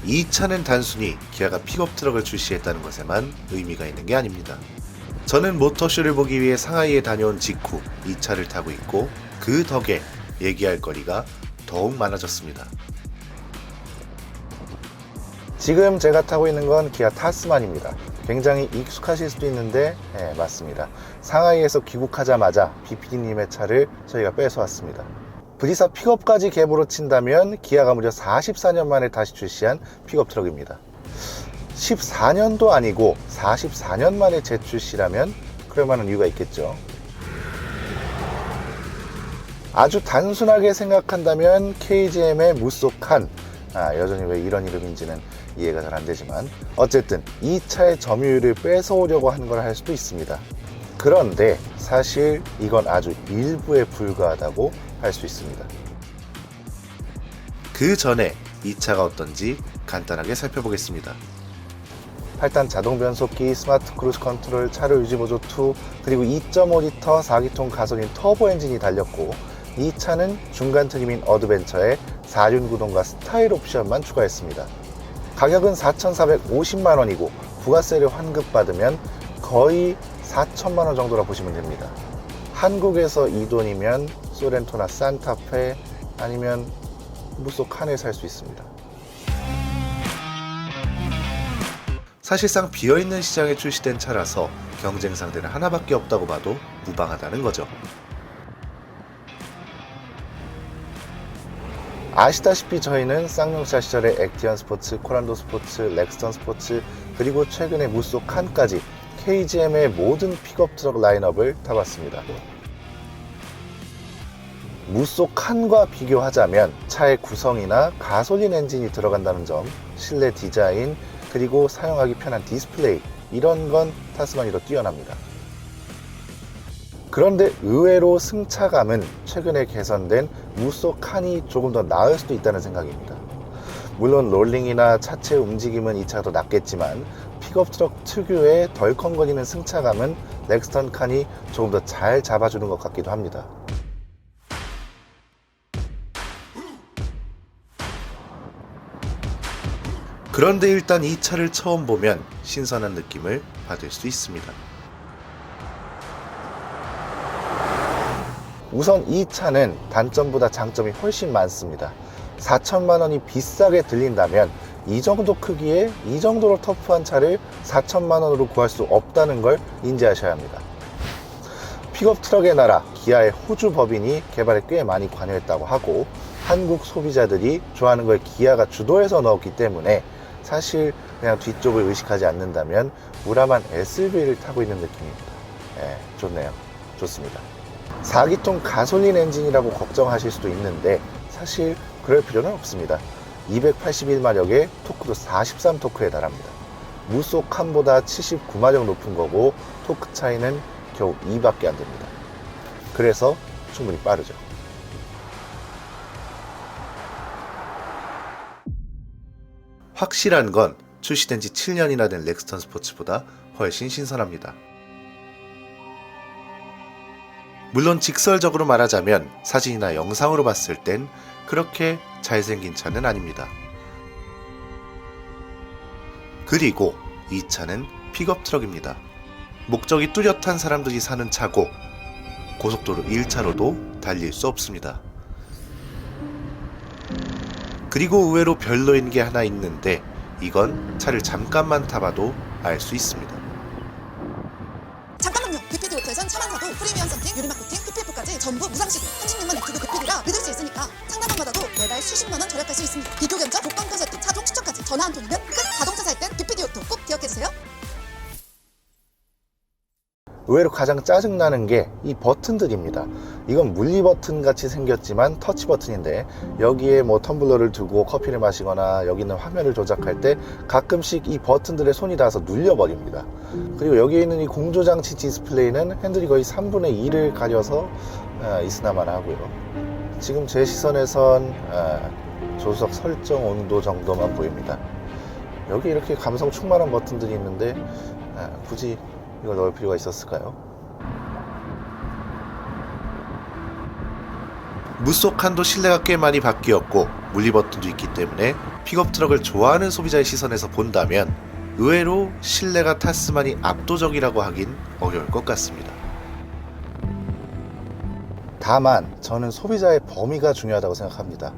이 차는 단순히 기아가 픽업 트럭을 출시했다는 것에만 의미가 있는 게 아닙니다. 저는 모터쇼를 보기 위해 상하이에 다녀온 직후 이 차를 타고 있고 그 덕에 얘기할 거리가 더욱 많아졌습니다. 지금 제가 타고 있는 건 기아 타스만입니다. 굉장히 익숙하실 수도 있는데 맞습니다. 상하이에서 귀국하자마자 BPD님의 차를 저희가 뺏어왔습니다. 브리사 픽업까지 갭으로 친다면 기아가 무려 44년 만에 다시 출시한 픽업 트럭입니다. 14년도 아니고 44년 만에 재출시라면 그럴 만한 이유가 있겠죠. 아주 단순하게 생각한다면 KGM의 무쏘칸, 여전히 왜 이런 이름인지는 이해가 잘 안되지만 어쨌든 이 차의 점유율을 뺏어오려고 하는 걸 할 수도 있습니다. 그런데 사실 이건 아주 일부에 불과하다고 할 수 있습니다. 그 전에 이 차가 어떤지 간단하게 살펴보겠습니다. 8단 자동 변속기, 스마트 크루즈 컨트롤, 차로 유지보조 2, 그리고 2.5L 4기통 가솔린 터보 엔진이 달렸고 이 차는 중간 트림인 어드벤처에 4륜 구동과 스타일 옵션만 추가했습니다. 가격은 4,450만원이고 부가세를 환급받으면 거의 4천만원 정도라 보시면 됩니다. 한국에서 이 돈이면 소렌토나 산타페 아니면 무쏘칸을 살 수 있습니다. 사실상 비어있는 시장에 출시된 차라서 경쟁 상대는 하나밖에 없다고 봐도 무방하다는 거죠. 아시다시피 저희는 쌍용차 시절에 액티언 스포츠, 코란도 스포츠, 렉스턴 스포츠, 그리고 최근에 무쏘칸까지 KGM의 모든 픽업 트럭 라인업을 타봤습니다. 무쏘칸과 비교하자면 차의 구성이나 가솔린 엔진이 들어간다는 점, 실내 디자인, 그리고 사용하기 편한 디스플레이, 이런 건 타스만이 더 뛰어납니다. 그런데 의외로 승차감은 최근에 개선된 무쏘칸이 조금 더 나을 수도 있다는 생각입니다. 물론 롤링이나 차체 움직임은 이 차가 더 낫겠지만 픽업 트럭 특유의 덜컹거리는 승차감은 렉스턴 칸이 조금 더 잘 잡아주는 것 같기도 합니다. 그런데 일단 이 차를 처음 보면 신선한 느낌을 받을 수 있습니다. 우선 이 차는 단점보다 장점이 훨씬 많습니다. 4천만원이 비싸게 들린다면 이 정도 크기에 이 정도로 터프한 차를 4천만원으로 구할 수 없다는 걸 인지하셔야 합니다. 픽업 트럭의 나라 기아의 호주 법인이 개발에 꽤 많이 관여했다고 하고 한국 소비자들이 좋아하는 걸 기아가 주도해서 넣었기 때문에 사실 그냥 뒤쪽을 의식하지 않는다면 우람한 SUV를 타고 있는 느낌입니다. 좋네요. 좋습니다. 4기통 가솔린 엔진이라고 걱정하실 수도 있는데 사실 그럴 필요는 없습니다. 281마력에 토크도 43토크에 달합니다. 무쏘칸보다 79마력 높은 거고 토크 차이는 겨우 2밖에 안 됩니다. 그래서 충분히 빠르죠. 확실한 건 출시된 지 7년이나 된 렉스턴 스포츠보다 훨씬 신선합니다. 물론 직설적으로 말하자면 사진이나 영상으로 봤을 땐 그렇게 잘생긴 차는 아닙니다. 그리고 이 차는 픽업 트럭입니다. 목적이 뚜렷한 사람들이 사는 차고 고속도로 1차로도 달릴 수 없습니다. 그리고 의외로 별로인 게 하나 있는데 이건 차를 잠깐만 타봐도 알 수 있습니다. 잠깐만요. BPD 오토에선 차만 사도 프리미엄 선팅, 유리막 코팅, PPF까지 전부 무상시급 36만 유튜브 BPD라 믿을 수 있으니까 상담만 받아도 매달 수십만원 절약할 수 있습니다. 비교 견적, 복권권 세트, 차종 추천까지 전화 한 통이면 끝! 자동차 살 땐 BPD 오토 꼭 기억해주세요. 의외로 가장 짜증나는 게 이 버튼들입니다. 이건 물리 버튼 같이 생겼지만 터치 버튼인데 여기에 뭐 텀블러를 두고 커피를 마시거나 여기 있는 화면을 조작할 때 가끔씩 이 버튼들에 손이 닿아서 눌려버립니다. 그리고 여기에 있는 이 공조장치 디스플레이는 핸들이 거의 3분의 2를 가려서 있으나마나 하고요. 지금 제 시선에선 조수석 설정 온도 정도만 보입니다. 여기 이렇게 감성 충만한 버튼들이 있는데 굳이 이걸 넣을 필요가 있었을까요? 무쏘칸도 실내가 꽤 많이 바뀌었고 물리 버튼도 있기 때문에 픽업 트럭을 좋아하는 소비자의 시선에서 본다면 의외로 실내가 타스만이 압도적이라고 하긴 어려울 것 같습니다. 다만 저는 소비자의 범위가 중요하다고 생각합니다.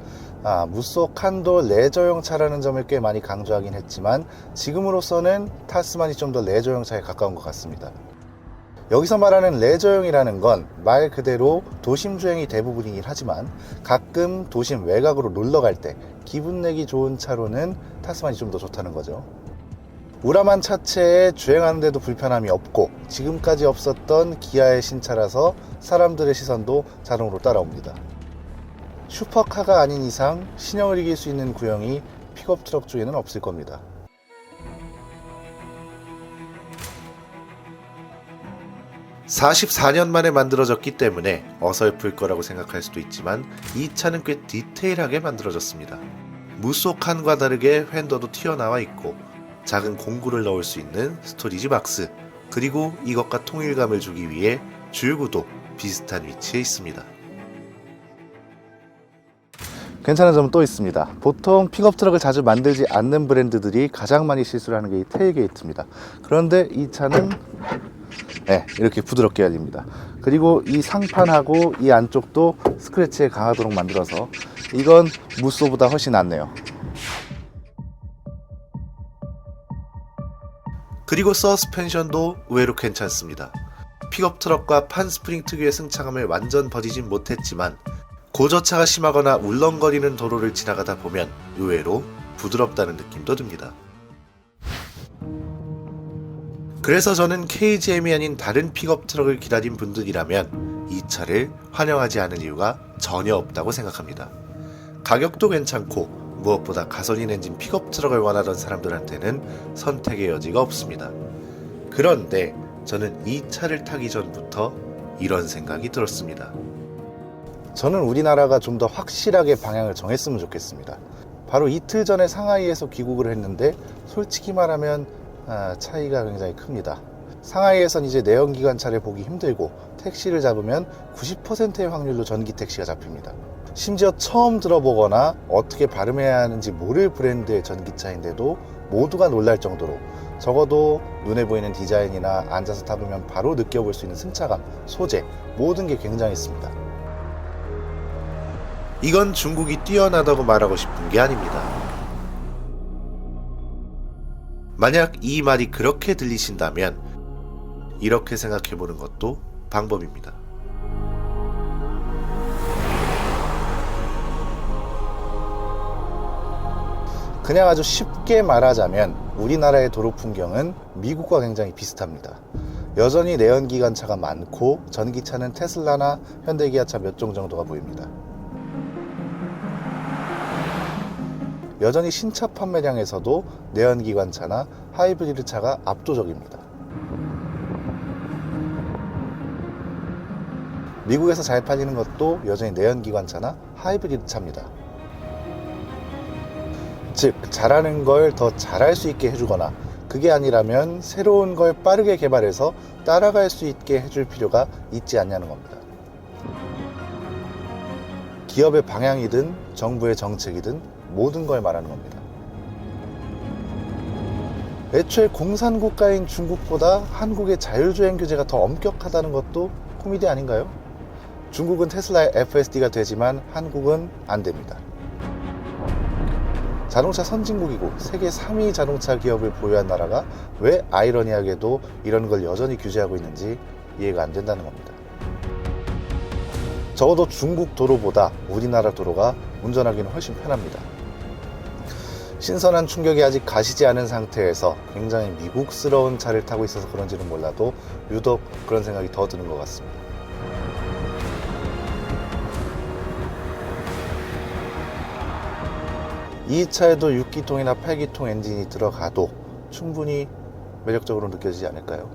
무쏘 칸도 레저용 차라는 점을 꽤 많이 강조하긴 했지만 지금으로서는 타스만이 좀 더 레저용 차에 가까운 것 같습니다. 여기서 말하는 레저용이라는 건 말 그대로 도심 주행이 대부분이긴 하지만 가끔 도심 외곽으로 놀러 갈 때 기분 내기 좋은 차로는 타스만이 좀 더 좋다는 거죠. 우람한 차체에 주행하는데도 불편함이 없고 지금까지 없었던 기아의 신차라서 사람들의 시선도 자동으로 따라옵니다. 슈퍼카가 아닌 이상 신형을 이길 수 있는 구형이 픽업 트럭 중에는 없을 겁니다. (44년) 만에 만들어졌기 때문에 어설플 거라고 생각할 수도 있지만 이 차는 꽤 디테일하게 만들어졌습니다. 무쏘 칸과 다르게 휀더도 튀어나와 있고 작은 공구를 넣을 수 있는 스토리지 박스, 그리고 이것과 통일감을 주기 위해 줄구도 비슷한 위치에 있습니다. 괜찮은 점은 또 있습니다. 보통 픽업 트럭을 자주 만들지 않는 브랜드들이 가장 많이 실수를 하는 게 이 테일게이트입니다. 그런데 이 차는 이렇게 부드럽게 열립니다. 그리고 이 상판하고 이 안쪽도 스크래치에 강하도록 만들어서 이건 무쏘보다 훨씬 낫네요. 그리고 서스펜션도 의외로 괜찮습니다. 픽업 트럭과 판 스프링 특유의 승차감을 완전 버리진 못했지만 고저차가 심하거나 울렁거리는 도로를 지나가다 보면 의외로 부드럽다는 느낌도 듭니다. 그래서 저는 KGM이 아닌 다른 픽업 트럭을 기다린 분들이라면 이 차를 환영하지 않을 이유가 전혀 없다고 생각합니다. 가격도 괜찮고 무엇보다 가솔린 엔진 픽업 트럭을 원하던 사람들한테는 선택의 여지가 없습니다. 그런데 저는 이 차를 타기 전부터 이런 생각이 들었습니다. 저는 우리나라가 좀 더 확실하게 방향을 정했으면 좋겠습니다. 바로 이틀 전에 상하이에서 귀국을 했는데 솔직히 말하면 차이가 굉장히 큽니다. 상하이에선 이제 내연기관차를 보기 힘들고 택시를 잡으면 90%의 확률로 전기 택시가 잡힙니다. 심지어 처음 들어보거나 어떻게 발음해야 하는지 모를 브랜드의 전기차인데도 모두가 놀랄 정도로 적어도 눈에 보이는 디자인이나 앉아서 타보면 바로 느껴볼 수 있는 승차감, 소재, 모든 게 굉장했습니다. 이건 중국이 뛰어나다고 말하고 싶은 게 아닙니다. 만약 이 말이 그렇게 들리신다면 이렇게 생각해보는 것도 방법입니다. 그냥 아주 쉽게 말하자면 우리나라의 도로 풍경은 미국과 굉장히 비슷합니다. 여전히 내연기관차가 많고 전기차는 테슬라나 현대기아차 몇 종 정도가 보입니다. 여전히 신차 판매량에서도 내연기관차나 하이브리드 차가 압도적입니다. 미국에서 잘 팔리는 것도 여전히 내연기관차나 하이브리드 차입니다. 즉, 잘하는 걸 더 잘할 수 있게 해주거나 그게 아니라면 새로운 걸 빠르게 개발해서 따라갈 수 있게 해줄 필요가 있지 않냐는 겁니다. 기업의 방향이든 정부의 정책이든 모든 걸 말하는 겁니다. 애초에 공산국가인 중국보다 한국의 자율주행 규제가 더 엄격하다는 것도 코미디 아닌가요? 중국은 테슬라의 FSD가 되지만 한국은 안 됩니다. 자동차 선진국이고 세계 3위 자동차 기업을 보유한 나라가 왜 아이러니하게도 이런 걸 여전히 규제하고 있는지 이해가 안 된다는 겁니다. 적어도 중국 도로보다 우리나라 도로가 운전하기는 훨씬 편합니다. 신선한 충격이 아직 가시지 않은 상태에서 굉장히 미국스러운 차를 타고 있어서 그런지는 몰라도 유독 그런 생각이 더 드는 것 같습니다. 이 차에도 6기통이나 8기통 엔진이 들어가도 충분히 매력적으로 느껴지지 않을까요?